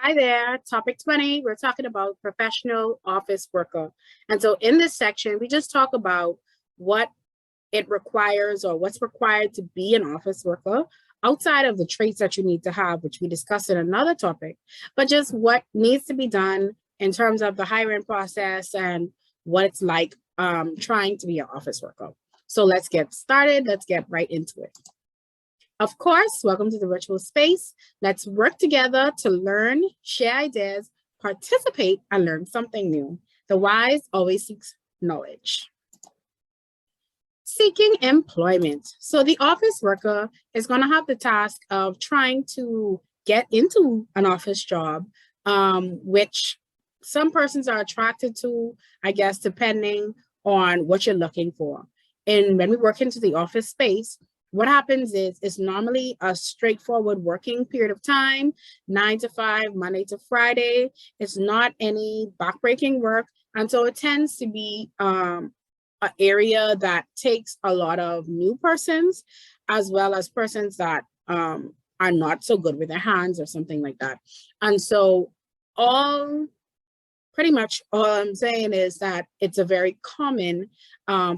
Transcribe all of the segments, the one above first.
Hi there, topic 20, we're talking about professional office worker. And so in this section, we just talk about what it requires or what's required to be an office worker outside of the traits that you need to have, which we discussed in another topic, but just what needs to be done in terms of the hiring process and what it's like trying to be an office worker. So let's get started. Let's get right into it. Of course, welcome to the virtual space. Let's work together to learn, share ideas, participate, and learn something new. The wise always seeks knowledge. Seeking employment. So the office worker is going to have the task of trying to get into an office job, which some persons are attracted to, I guess, depending on what you're looking for. And when we work into the office space, what happens is it's normally a straightforward working period of time, 9 to 5, Monday to Friday. It's not any backbreaking work. And so it tends to be an area that takes a lot of new persons, as well as persons that are not so good with their hands or something like that. And so pretty much all I'm saying is that it's a very common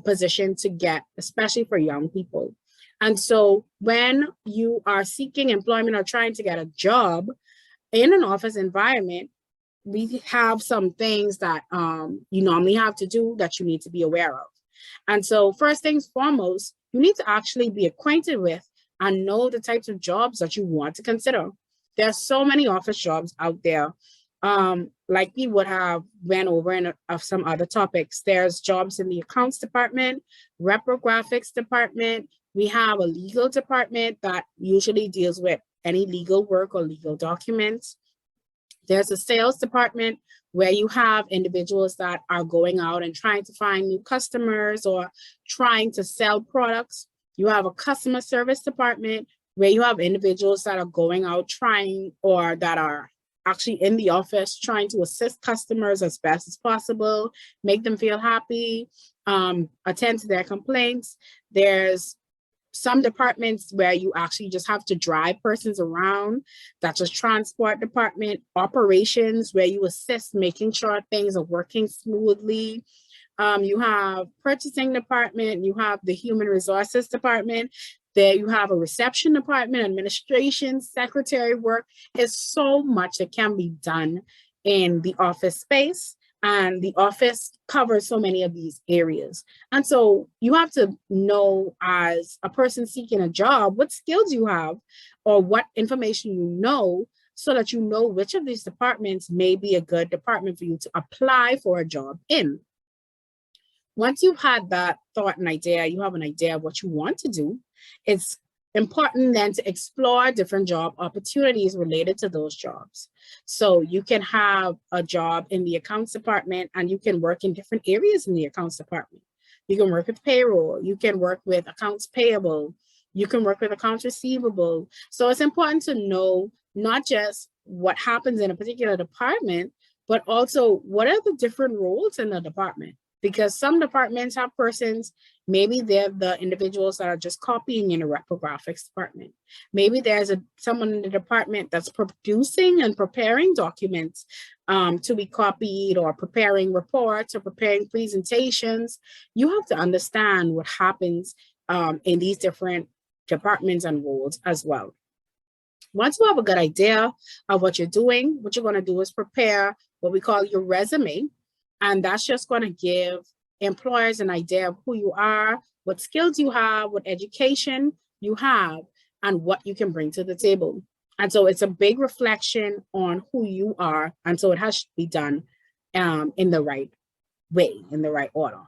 position to get, especially for young people. And so when you are seeking employment or trying to get a job in an office environment, we have some things that you normally have to do that you need to be aware of. And so first things foremost, you need to actually be acquainted with and know the types of jobs that you want to consider. There are so many office jobs out there. Like we would have went over in some other topics. There's jobs in the accounts department, reprographics department. We have a legal department that usually deals with any legal work or legal documents. There's a sales department where you have individuals that are going out and trying to find new customers or trying to sell products. You have a customer service department where you have individuals that are going out trying or that are actually in the office trying to assist customers as best as possible, make them feel happy, attend to their complaints. There's some departments where you actually just have to drive persons around. That's a transport department. Operations, where you assist making sure things are working smoothly. You have purchasing department, you have the human resources department. There you have a reception department, administration, secretary work. There's so much that can be done in the office space. And the office covers so many of these areas. And so you have to know, as a person seeking a job, what skills you have or what information you know, so that you know which of these departments may be a good department for you to apply for a job in. Once you've had that thought and idea, you have an idea of what you want to do, it's important then to explore different job opportunities related to those jobs. So you can have a job in the accounts department and you can work in different areas in the accounts department. You can work with payroll, you can work with accounts payable, you can work with accounts receivable. So it's important to know not just what happens in a particular department, but also what are the different roles in the department. Because some departments have persons, maybe they're the individuals that are just copying in a reprographics department. Maybe there's someone in the department that's producing and preparing documents to be copied, or preparing reports or preparing presentations. You have to understand what happens in these different departments and roles as well. Once you have a good idea of what you're doing, what you're going to do is prepare what we call your resume. And that's just going to give employers an idea of who you are, what skills you have, what education you have, and what you can bring to the table. And so it's a big reflection on who you are. And so it has to be done in the right way, in the right order.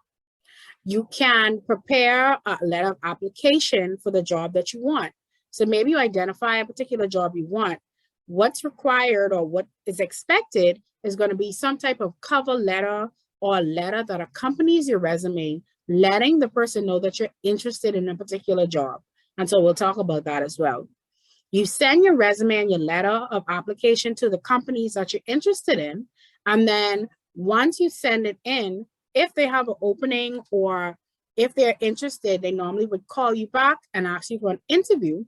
You can prepare a letter of application for the job that you want. So maybe you identify a particular job you want. What's required or what is expected is going to be some type of cover letter or a letter that accompanies your resume, letting the person know that you're interested in a particular job. And so we'll talk about that as well. You send your resume and your letter of application to the companies that you're interested in. And then once you send it in, if they have an opening or if they're interested, they normally would call you back and ask you for an interview.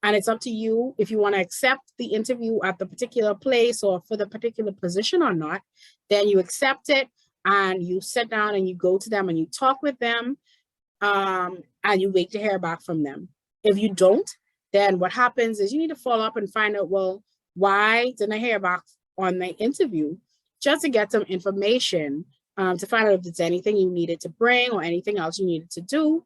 And it's up to you if you want to accept the interview at the particular place or for the particular position or not. Then you accept it and you sit down and you go to them and you talk with them, and you wait to hear back from them. If you don't, then what happens is you need to follow up and find out, well, why didn't I hear back on the interview? Just to get some information, to find out if there's anything you needed to bring or anything else you needed to do.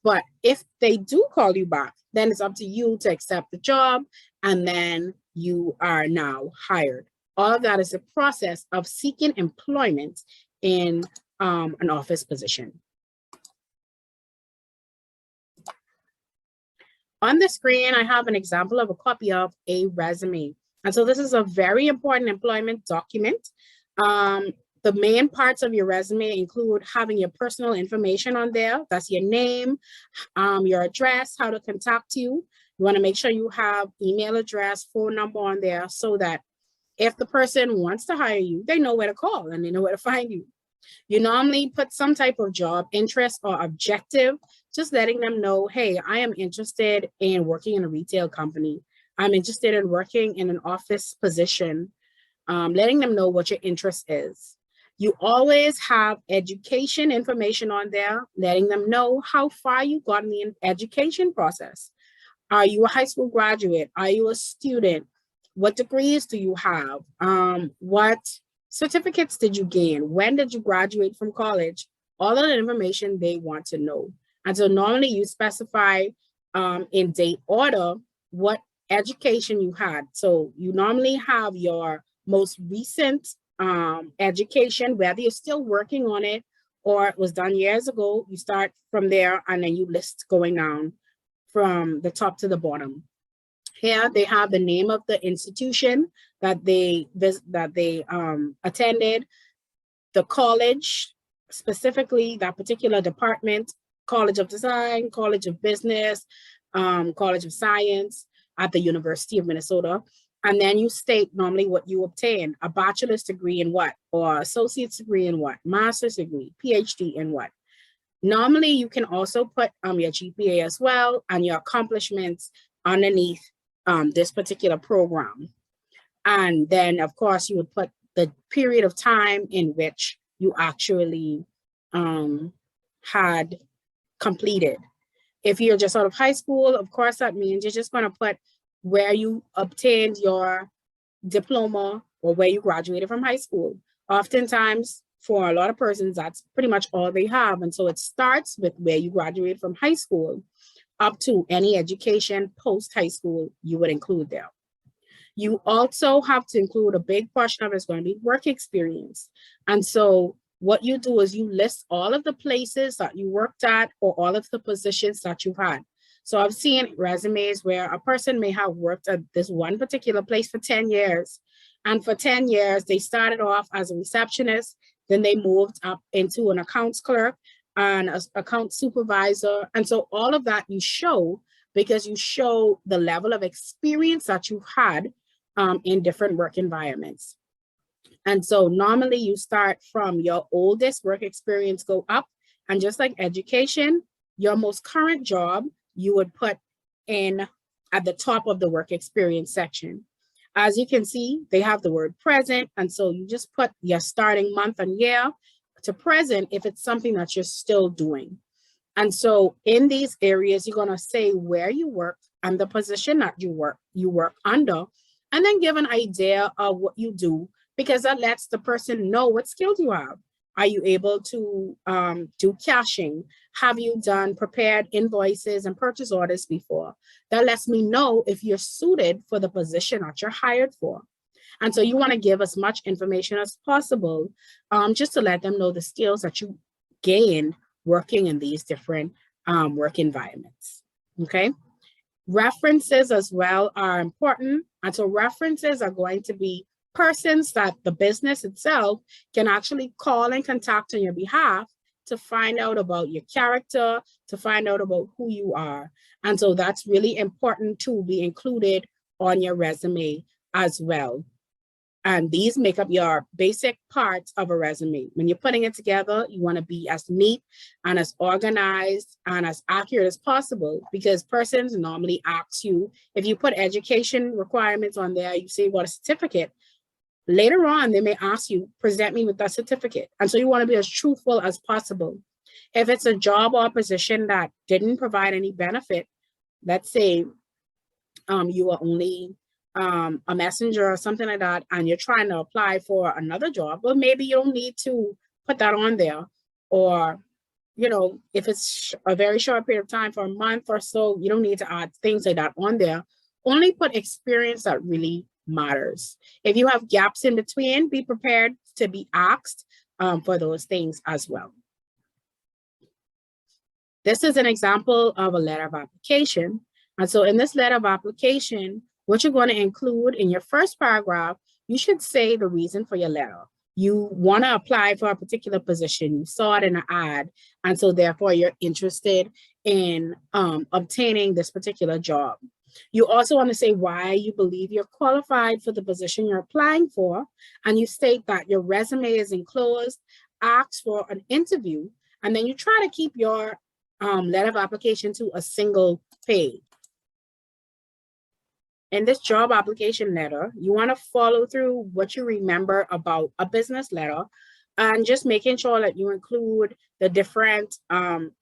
But if they do call you back, then it's up to you to accept the job, and then you are now hired. All of that is a process of seeking employment in an office position. On the screen, I have an example of a copy of a resume. And so this is a very important employment document. The main parts of your resume include having your personal information on there. That's your name, your address, how to contact you. You want to make sure you have email address, phone number on there so that if the person wants to hire you, they know where to call and they know where to find you. You normally put some type of job interest or objective, just letting them know, hey, I am interested in working in a retail company. I'm interested in working in an office position, letting them know what your interest is. You always have education information on there, letting them know how far you got in the education process. Are you a high school graduate? Are you a student? What degrees do you have? What certificates did you gain? When did you graduate from college? All of the information they want to know. And so normally you specify in date order what education you had. So you normally have your most recent education, whether you're still working on it or it was done years ago. You start from there and then you list going down from the top to the bottom. Here they have the name of the institution that they attended, the college, specifically that particular department, College of Design, College of Business, College of Science at the University of Minnesota. And then you state normally what you obtain, a bachelor's degree in what, or associate's degree in what, master's degree, PhD in what. Normally you can also put your GPA as well and your accomplishments underneath this particular program. And then of course you would put the period of time in which you actually had completed. If you're just out of high school, of course that means you're just going to put where you obtained your diploma or where you graduated from high school. Oftentimes, for a lot of persons, that's pretty much all they have. And so it starts with where you graduated from high school up to any education post-high school you would include there. You also have to include a big portion of it is going to be work experience. And so what you do is you list all of the places that you worked at or all of the positions that you've had. So I've seen resumes where a person may have worked at this one particular place for 10 years. And for 10 years, they started off as a receptionist, then they moved up into an accounts clerk and an account supervisor. And so all of that you show because you show the level of experience that you've had in different work environments. And so normally you start from your oldest work experience, go up, and just like education, your most current job, you would put in at the top of the work experience section. As you can see, they have the word present. And so you just put your starting month and year to present if it's something that you're still doing. And so in these areas, you're going to say where you work and the position that you work under, and then give an idea of what you do, because that lets the person know what skills you have. Are you able to do cashing? Have you done prepared invoices and purchase orders before? That lets me know if you're suited for the position that you're hired for. And so you want to give as much information as possible just to let them know the skills that you gained working in these different work environments, okay? References as well are important. And so references are going to be persons that the business itself can actually call and contact on your behalf to find out about your character, to find out about who you are. And so that's really important to be included on your resume as well. And these make up your basic parts of a resume. When you're putting it together, you want to be as neat and as organized and as accurate as possible, because persons normally ask you, if you put education requirements on there, you say, what a certificate. Later on, they may ask you, present me with that certificate. And so you want to be as truthful as possible. If it's a job or position that didn't provide any benefit, let's say you are only a messenger or something like that, and you're trying to apply for another job, well, maybe you don't need to put that on there. Or, you know, if it's a very short period of time, for a month or so, you don't need to add things like that on there. Only put experience that really matters. If you have gaps in between, be prepared to be asked for those things as well. This is an example of a letter of application. And so in this letter of application, what you're going to include in your first paragraph, you should say the reason for your letter. You want to apply for a particular position. You saw it in an ad. And so therefore you're interested in obtaining this particular job. You also want to say why you believe you're qualified for the position you're applying for. And you state that your resume is enclosed, ask for an interview, and then you try to keep your letter of application to a single page. In this job application letter, you want to follow through what you remember about a business letter, and just making sure that you include the different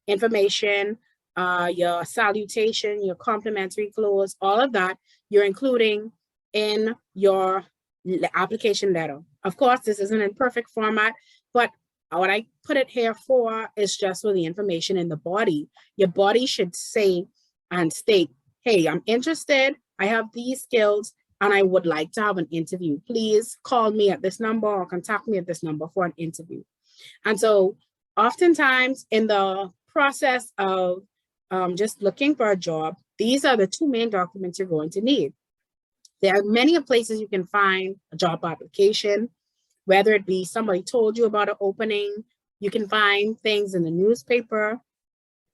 information, your salutation, your complimentary clause, all of that you're including in your application letter. Of course, this isn't in perfect format, but what I put it here for is just for the information in the body. Your body should say and state, hey, I'm interested, I have these skills, and I would like to have an interview. Please call me at this number or contact me at this number for an interview. And so oftentimes in the process of just looking for a job, these are the two main documents you're going to need. There are many places you can find a job application, whether it be somebody told you about an opening. You can find things in the newspaper.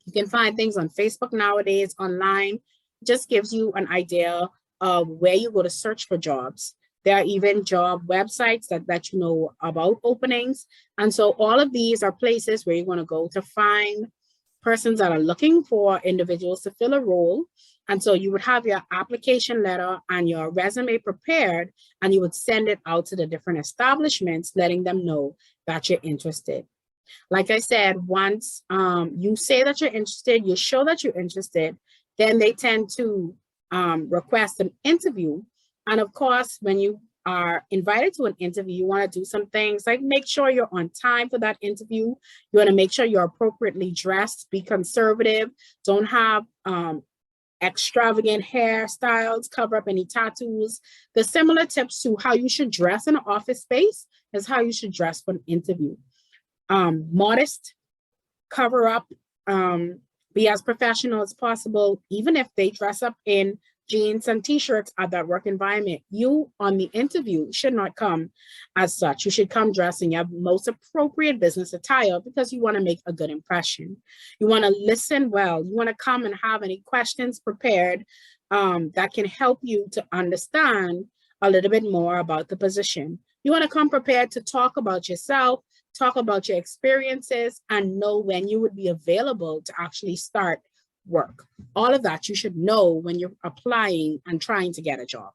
You can find things on Facebook nowadays, online. Just gives you an idea of where you go to search for jobs. There are even job websites that let you know about openings. And so all of these are places where you're going to go to find persons that are looking for individuals to fill a role. And so you would have your application letter and your resume prepared, and you would send it out to the different establishments, letting them know that you're interested. Like I said, once you say that you're interested, you show that you're interested, then they tend to request an interview. And of course, when you are invited to an interview, you want to do some things like make sure you're on time for that interview. You want to make sure you're appropriately dressed, be conservative, don't have extravagant hairstyles, cover up any tattoos. The similar tips to how you should dress in an office space is how you should dress for an interview. Modest, cover up, be as professional as possible. Even if they dress up in jeans and t-shirts at that work environment, you on the interview should not come as such. You should come dressed in your most appropriate business attire, because you want to make a good impression. You want to listen well. You want to come and have any questions prepared that can help you to understand a little bit more about the position. You want to come prepared to talk about yourself, talk about your experiences, and know when you would be available to actually start work. All of that you should know when you're applying and trying to get a job.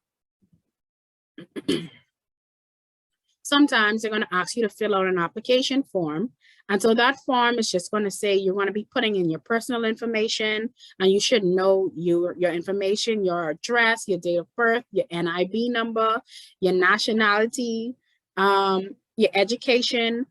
Sometimes they're going to ask you to fill out an application form. And so that form is just going to say you're going to be putting in your personal information, and you should know your information, your address, your date of birth, your NIB number, your nationality, your education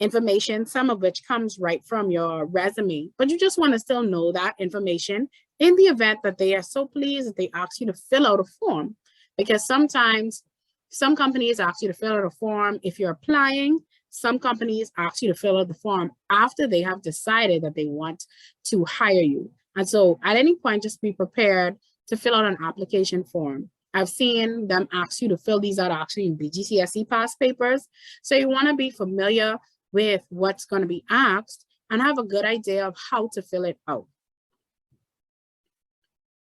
information, some of which comes right from your resume. But you just want to still know that information in the event that they are so pleased that they ask you to fill out a form, because sometimes some companies ask you to fill out a form if you're applying. Some companies ask you to fill out the form after they have decided that they want to hire you. And so at any point, just be prepared to fill out an application form. I've seen them ask you to fill these out actually in BGCSE past papers. So you want to be familiar with what's going to be asked and have a good idea of how to fill it out.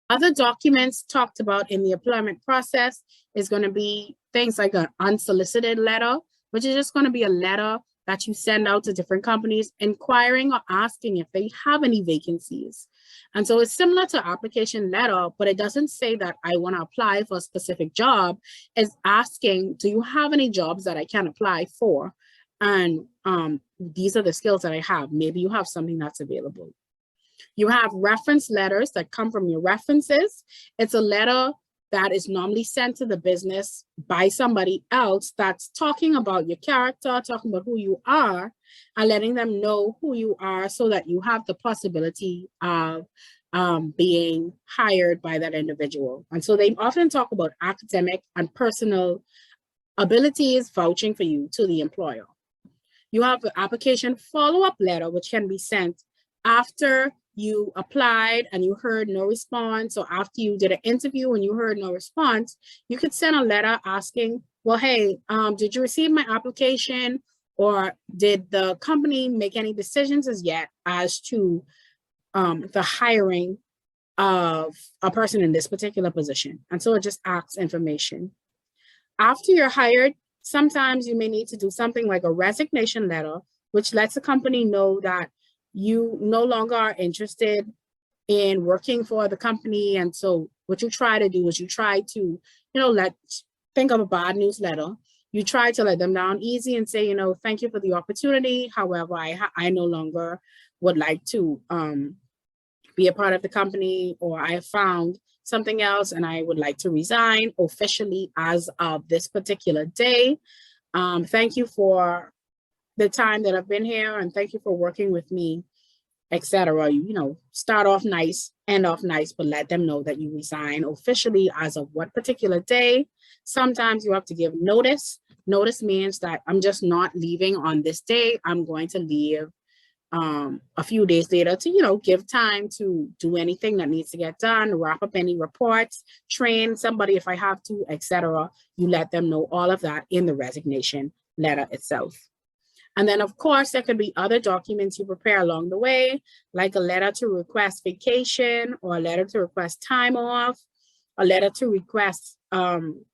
Other documents talked about in the employment process is going to be things like an unsolicited letter, which is just going to be a letter that you send out to different companies inquiring or asking if they have any vacancies. And so it's similar to application letter, but it doesn't say that I want to apply for a specific job. It's asking, do you have any jobs that I can apply for? And these are the skills that I have. Maybe you have something that's available. You have reference letters that come from your references. It's a letter that is normally sent to the business by somebody else that's talking about your character, talking about who you are, and letting them know who you are so that you have the possibility of being hired by that individual. And so they often talk about academic and personal abilities vouching for you to the employer. You have the application follow-up letter, which can be sent after you applied and you heard no response, or after you did an interview and you heard no response. You could send a letter asking, well, hey, did you receive my application, or did the company make any decisions as yet as to the hiring of a person in this particular position? And so it just asks information. After you're hired, sometimes you may need to do something like a resignation letter, which lets the company know that you no longer are interested in working for the company. And so what you try to do is you try to, think of a bad news letter. You try to let them down easy and say, thank you for the opportunity. However, I no longer would like to be a part of the company, or I have found something else and I would like to resign officially as of this particular day. Thank you for the time that I've been here, and thank you for working with me, etc. Start off nice, end off nice, but let them know that you resign officially as of what particular day. Sometimes you have to give notice. Notice means that I'm just not leaving on this day. I'm going to leave a few days later to, give time to do anything that needs to get done, wrap up any reports, train somebody if I have to, etc. You let them know all of that in the resignation letter itself. And then, of course, there could be other documents you prepare along the way, like a letter to request vacation, or a letter to request time off, a letter to request an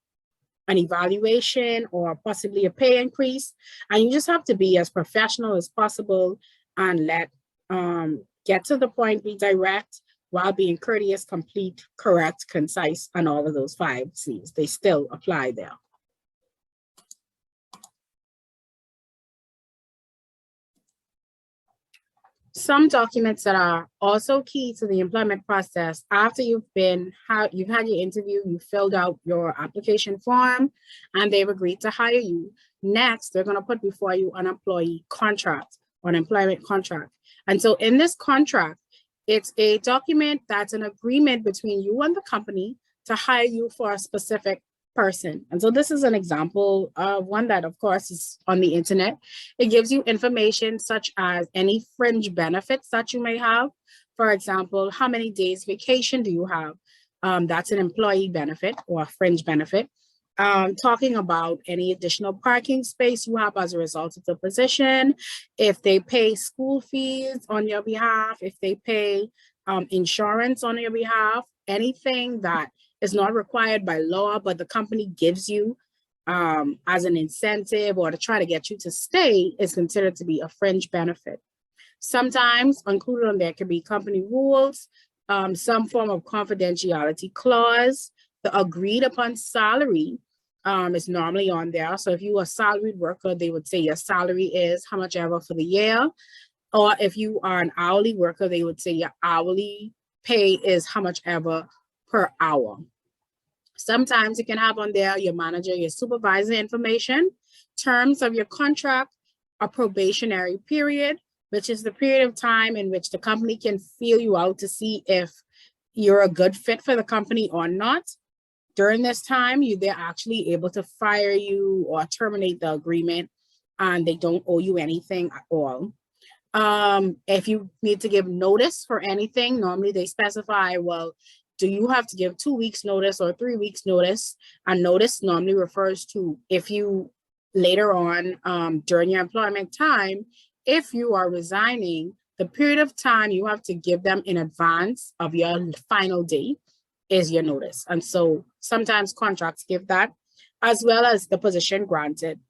evaluation, or possibly a pay increase. And you just have to be as professional as possible and get to the point, be direct, while being courteous, complete, correct, concise, and all of those 5 C's. They still apply there. Some documents that are also key to the employment process: after you've had your interview, you filled out your application form, and they've agreed to hire you. Next, they're going to put before you an employee contract or an employment contract. And so in this contract, it's a document that's an agreement between you and the company to hire you for a specific person. And so this is an example of one that, of course, is on the internet. It gives you information such as any fringe benefits that you may have. For example, how many days vacation do you have? That's an employee benefit or a fringe benefit. Talking about any additional parking space you have as a result of the position, if they pay school fees on your behalf, if they pay insurance on your behalf, anything that is not required by law, but the company gives you as an incentive or to try to get you to stay, is considered to be a fringe benefit. Sometimes included on there could be company rules, some form of confidentiality clause. The agreed upon salary is normally on there. So if you are a salaried worker, they would say your salary is how much ever for the year. Or if you are an hourly worker, they would say your hourly pay is how much ever per hour. Sometimes you can have on there your manager, your supervisor information, terms of your contract, a probationary period, which is the period of time in which the company can feel you out to see if you're a good fit for the company or not. During this time, they're actually able to fire you or terminate the agreement, and they don't owe you anything at all. If you need to give notice for anything, normally they specify, well, do you have to give 2 weeks notice or 3 weeks notice? And notice normally refers to if you later on during your employment time, if you are resigning, the period of time you have to give them in advance of your final day is your notice. And so sometimes contracts give that, as well as the position granted.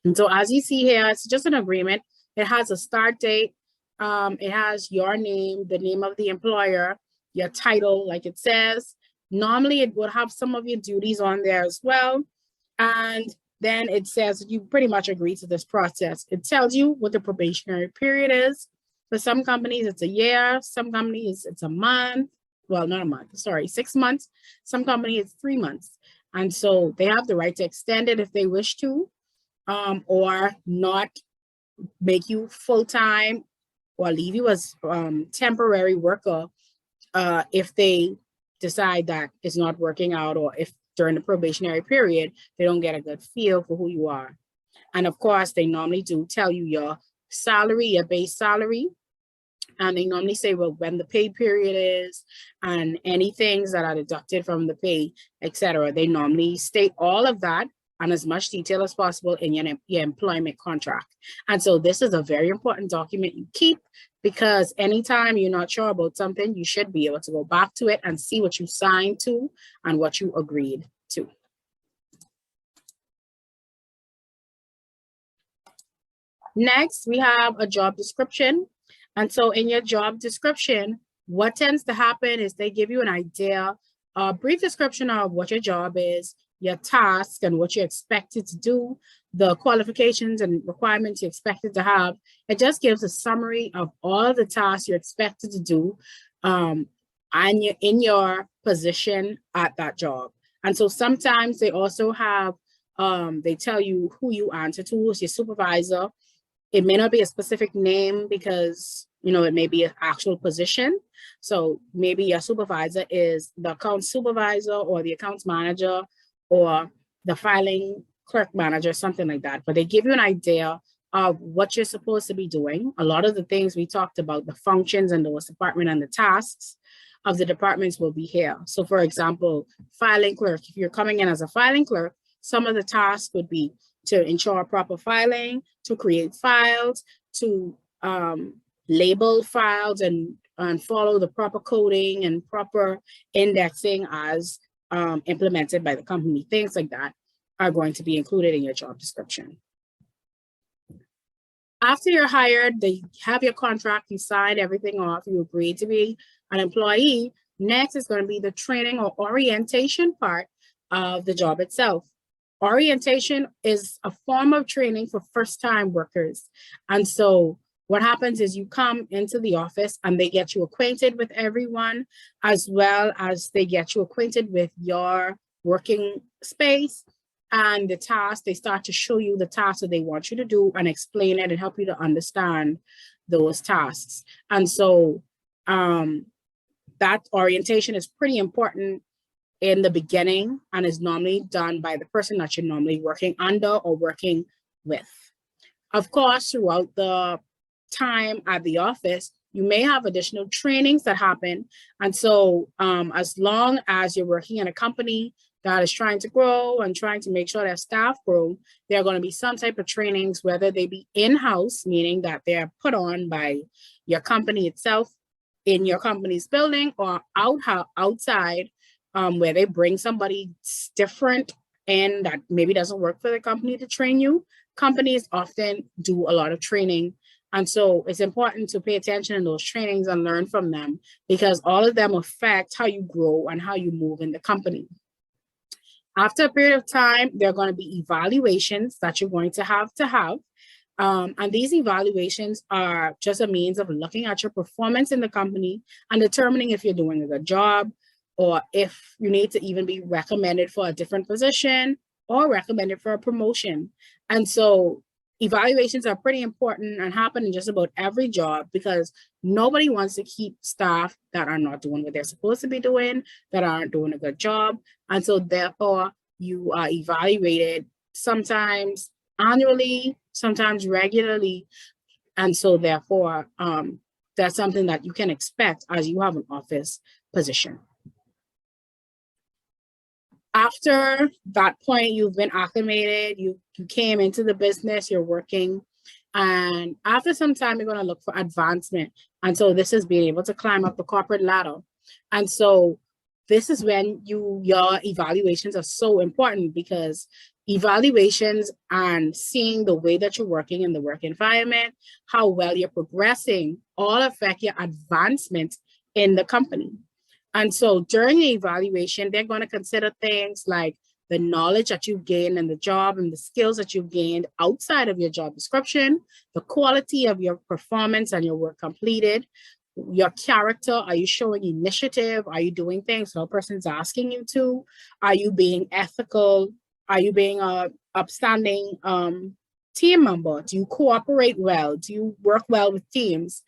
And so as you see here, it's just an agreement. It has a start date. It has your name, the name of the employer, your title, like it says. Normally, it would have some of your duties on there as well. And then it says you pretty much agree to this process. It tells you what the probationary period is. For some companies, it's a year. Some companies, it's a month. Well, not a month, sorry, 6 months. Some companies, it's 3 months. And so they have the right to extend it if they wish to, or not make you full-time or leave you as temporary worker if they decide that it's not working out, or if during the probationary period, they don't get a good feel for who you are. And of course, they normally do tell you your salary, your base salary. And they normally say, well, when the pay period is and any things that are deducted from the pay, etc. They normally state all of that and as much detail as possible in your employment contract. And so this is a very important document you keep, because anytime you're not sure about something, you should be able to go back to it and see what you signed to and what you agreed to. Next, we have a job description. And so in your job description, what tends to happen is they give you an idea, a brief description of what your job is, your tasks and what you're expected to do, the qualifications and requirements you're expected to have. It just gives a summary of all the tasks you're expected to do and you're in your position at that job. And so sometimes they also have, they tell you who you answer to, who's your supervisor. It may not be a specific name because, you know, it may be an actual position. So maybe your supervisor is the accounts supervisor or the accounts manager or the filing clerk manager, something like that. But they give you an idea of what you're supposed to be doing. A lot of the things we talked about, the functions and those department and the tasks of the departments will be here. So for example, filing clerk, if you're coming in as a filing clerk, some of the tasks would be to ensure proper filing, to create files, to label files and follow the proper coding and proper indexing as implemented by the company. Things like that are going to be included in your job description. After you're hired, they have your contract, you sign everything off, you agree to be an employee. Next is going to be the training or orientation part of the job itself. Orientation is a form of training for first-time workers. And so what happens is you come into the office and they get you acquainted with everyone, as well as they get you acquainted with your working space and the tasks. They start to show you the tasks that they want you to do and explain it and help you to understand those tasks. And so that orientation is pretty important in the beginning and is normally done by the person that you're normally working under or working with. Of course, throughout the time at the office, you may have additional trainings that happen. And so as long as you're working in a company that is trying to grow and trying to make sure their staff grow, there are going to be some type of trainings, whether they be in-house, meaning that they're put on by your company itself in your company's building, or outside, where they bring somebody different and that maybe doesn't work for the company to train you. Companies often do a lot of training. And so it's important to pay attention in those trainings and learn from them, because all of them affect how you grow and how you move in the company. After a period of time, there are going to be evaluations that you're going to have. And these evaluations are just a means of looking at your performance in the company and determining if you're doing a good job, or if you need to even be recommended for a different position or recommended for a promotion. And so evaluations are pretty important and happen in just about every job, because nobody wants to keep staff that are not doing what they're supposed to be doing, that aren't doing a good job. And so therefore you are evaluated sometimes annually, sometimes regularly. And so therefore that's something that you can expect as you have an office position. After that point, you've been acclimated, you came into the business, you're working, and after some time, you're going to look for advancement. And so this is being able to climb up the corporate ladder. And so this is when your evaluations are so important, because evaluations and seeing the way that you're working in the work environment, how well you're progressing, all affect your advancement in the company. And so during the evaluation, they're going to consider things like the knowledge that you've gained in the job and the skills that you've gained outside of your job description, the quality of your performance and your work completed, your character. Are you showing initiative? Are you doing things no person's asking you to? Are you being ethical? Are you being a upstanding team member? Do you cooperate well? Do you work well with teams?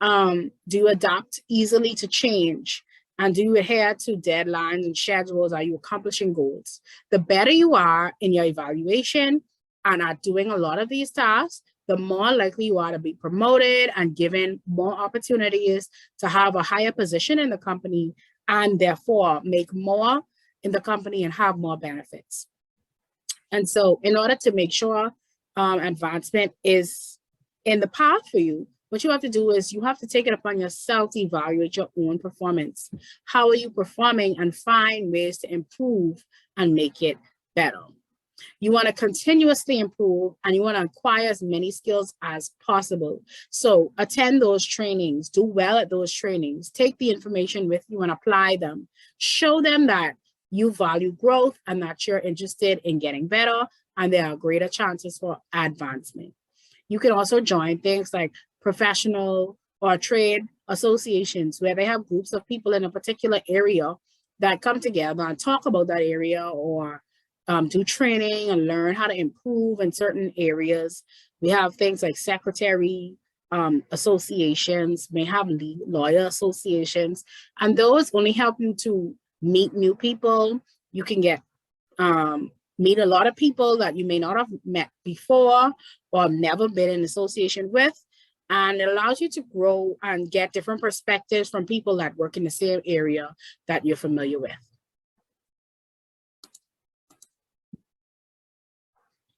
Do you adapt easily to change? And do you adhere to deadlines and schedules? Are you accomplishing goals? The better you are in your evaluation and are doing a lot of these tasks, the more likely you are to be promoted and given more opportunities to have a higher position in the company, and therefore make more in the company and have more benefits. And so in order to make sure advancement is in the path for you, what you have to do is you have to take it upon yourself to evaluate your own performance. How are you performing, and find ways to improve and make it better. You want to continuously improve, and you want to acquire as many skills as possible. So attend those trainings, do well at those trainings, take the information with you and apply them. Show them that you value growth and that you're interested in getting better, and there are greater chances for advancement. You can also join things like professional or trade associations, where they have groups of people in a particular area that come together and talk about that area, or do training and learn how to improve in certain areas. We have things like secretary associations, may have lawyer associations, and those only help you to meet new people. You can get meet a lot of people that you may not have met before or never been in association with. And it allows you to grow and get different perspectives from people that work in the same area that you're familiar with.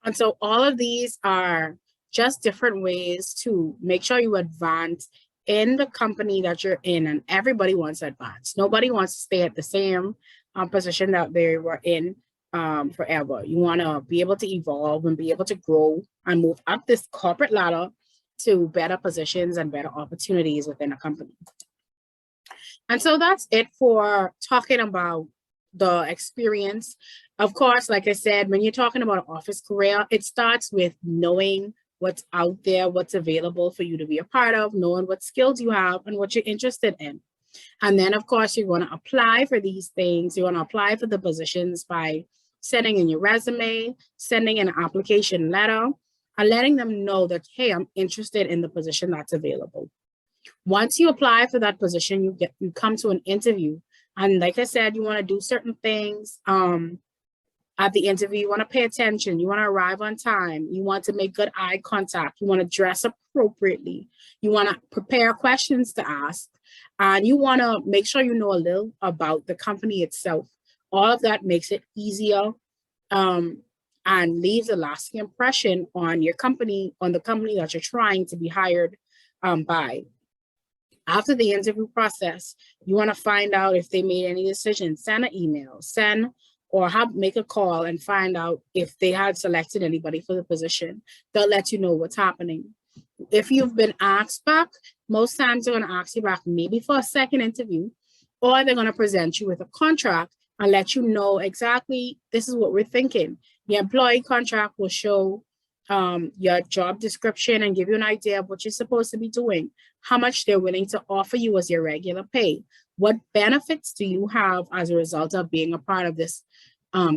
And so all of these are just different ways to make sure you advance in the company that you're in, and everybody wants to advance. Nobody wants to stay at the same position that they were in forever. You want to be able to evolve and be able to grow and move up this corporate ladder to better positions and better opportunities within a company. And so that's it for talking about the experience. Of course, like I said, when you're talking about an office career, it starts with knowing what's out there, what's available for you to be a part of, knowing what skills you have and what you're interested in. And then, of course, you're going to apply for these things. You're going to apply for the positions by sending in your resume, sending in an application letter, and letting them know that, hey, I'm interested in the position that's available. Once you apply for that position, you come to an interview. And like I said, you want to do certain things at the interview. You want to pay attention. You want to arrive on time. You want to make good eye contact. You want to dress appropriately. You want to prepare questions to ask. And you want to make sure you know a little about the company itself. All of that makes it easier and leaves a lasting impression on your company, on the company that you're trying to be hired by. After the interview process, you want to find out if they made any decisions. Send an email, make a call and find out if they had selected anybody for the position. They'll let you know what's happening. If you've been asked back, most times they're going to ask you back maybe for a second interview, or they're going to present you with a contract and let you know exactly, this is what we're thinking. Your employee contract will show your job description and give you an idea of what you're supposed to be doing, how much they're willing to offer you as your regular pay. What benefits do you have as a result of being a part of this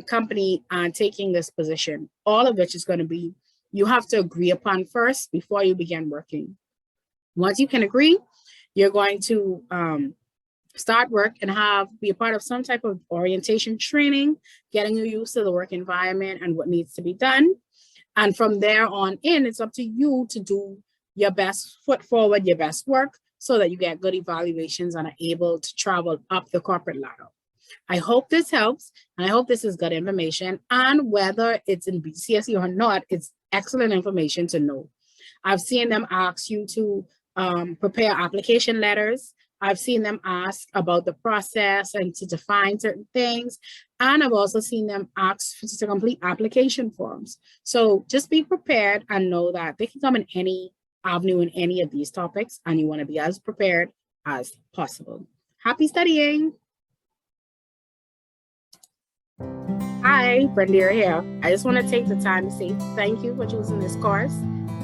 company and taking this position? All of which is going to be, you have to agree upon first before you begin working. Once you can agree, you're going to start work and be a part of some type of orientation training, getting you used to the work environment and what needs to be done. And from there on in, it's up to you to do your best foot forward, your best work, so that you get good evaluations and are able to travel up the corporate ladder. I hope this helps, and I hope this is good information. And whether it's in BGCSE or not, it's excellent information to know. I've seen them ask you to prepare application letters. I've seen them ask about the process and to define certain things. And I've also seen them ask to complete application forms. So just be prepared and know that they can come in any avenue in any of these topics, and you want to be as prepared as possible. Happy studying. Hi, Brenda here. I just want to take the time to say thank you for choosing this course.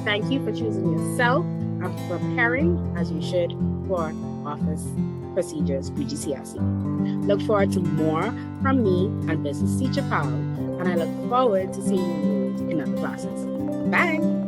Thank you for choosing yourself and for preparing as you should for Office Procedures BGCSE. Look forward to more from me and Business Teacher Powell, and I look forward to seeing you in other classes. Bye.